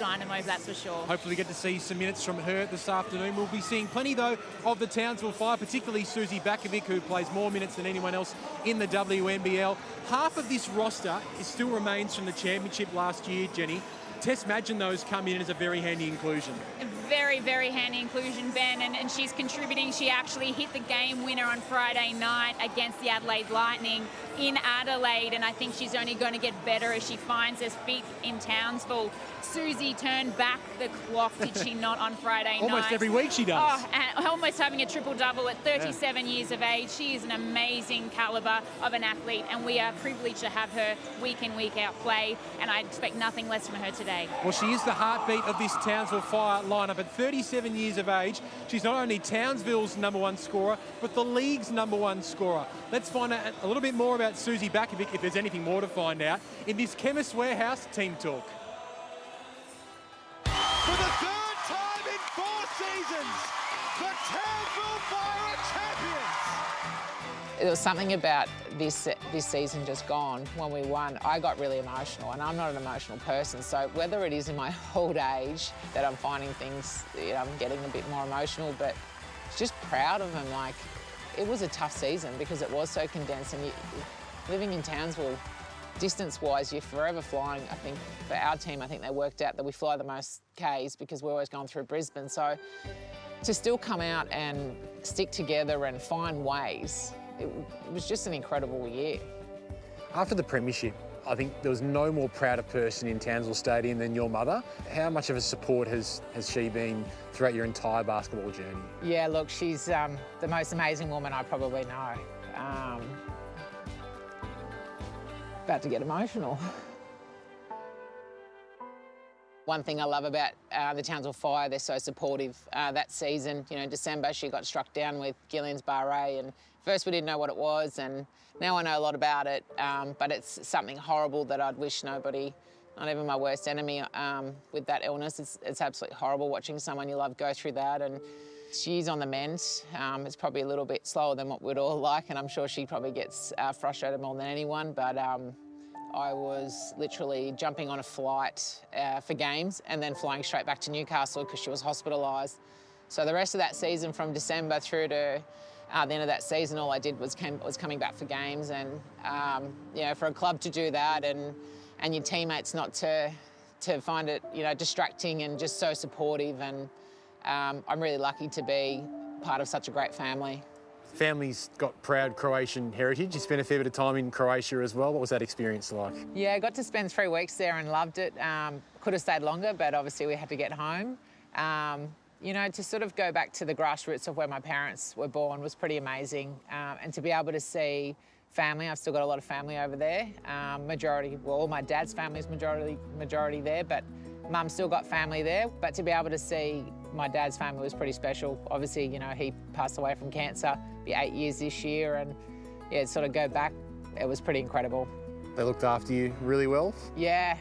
dynamo, that's for sure. Hopefully we get to see some minutes from her this afternoon. We'll be seeing plenty, though, of the Townsville Fire, particularly Suzy Batkovic, who plays more minutes than anyone else in the WNBL. Half of this roster still remains from the championship last year, Jenny. Tess Madgen, though, has come in as a very handy inclusion. Very, very handy inclusion, Ben, and she's contributing. She actually hit the game winner on Friday night against the Adelaide Lightning in Adelaide, and I think she's only going to get better as she finds her feet in Townsville. Suzy turned back the clock, did she not, on Friday night? Almost every week she does. Oh, and almost having a triple-double at 37 years of age. She is an amazing calibre of an athlete, and we are privileged to have her week in, week out play, and I expect nothing less from her today. Well, she is the heartbeat of this Townsville Fire lineup. At 37 years of age, she's not only Townsville's #1 scorer, but the league's #1 scorer. Let's find out a little bit more about Suzy Batkovic, if there's anything more to find out, in this Chemist Warehouse Team Talk. For the third time in 4 seasons, the Townsville Fire are champions. There was something about this season just gone when we won. I got really emotional, and I'm not an emotional person, so whether it is in my old age that I'm finding things, I'm getting a bit more emotional, but just proud of them. Like, it was a tough season because it was so condensed, and living in Townsville, distance-wise, you're forever flying. I think for our team, I think they worked out that we fly the most Ks because we're always going through Brisbane. So to still come out and stick together and find ways, it was just an incredible year. After the premiership, I think there was no more prouder person in Townsville Stadium than your mother. How much of a support has she been throughout your entire basketball journey? Yeah, look, she's the most amazing woman I probably know. About to get emotional. One thing I love about the Townsville Fire, they're so supportive. That season, December, she got struck down with Guillain-Barré, and first we didn't know what it was, and now I know a lot about it, but it's something horrible that I'd wish nobody, not even my worst enemy, with that illness. It's absolutely horrible watching someone you love go through that, and she's on the mend. It's probably a little bit slower than what we'd all like, and I'm sure she probably gets frustrated more than anyone, but I was literally jumping on a flight for games and then flying straight back to Newcastle because she was hospitalised. So the rest of that season, from December through to the end of that season, all I did was coming back for games, and for a club to do that and your teammates not to find it distracting and just so supportive, and I'm really lucky to be part of such a great family. Family's got proud Croatian heritage. You spent a fair bit of time in Croatia as well. What was that experience like? Yeah, I got to spend 3 weeks there and loved it. Could have stayed longer, but obviously we had to get home. To sort of go back to the grassroots of where my parents were born was pretty amazing. And to be able to see family, I've still got a lot of family over there. All my dad's family is majority there, but Mum still got family there. But to be able to see my dad's family was pretty special. Obviously, he passed away from cancer, be 8 years this year, and sort of go back, it was pretty incredible. They looked after you really well? Yeah,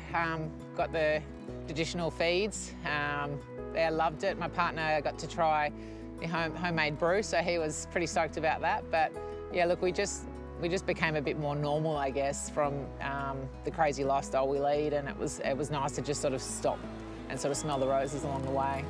got the traditional feeds. I loved it. My partner got to try the homemade brew, so he was pretty stoked about that. But yeah, look, we just became a bit more normal, I guess, from the crazy lifestyle we lead, and it was nice to just sort of stop and sort of smell the roses along the way.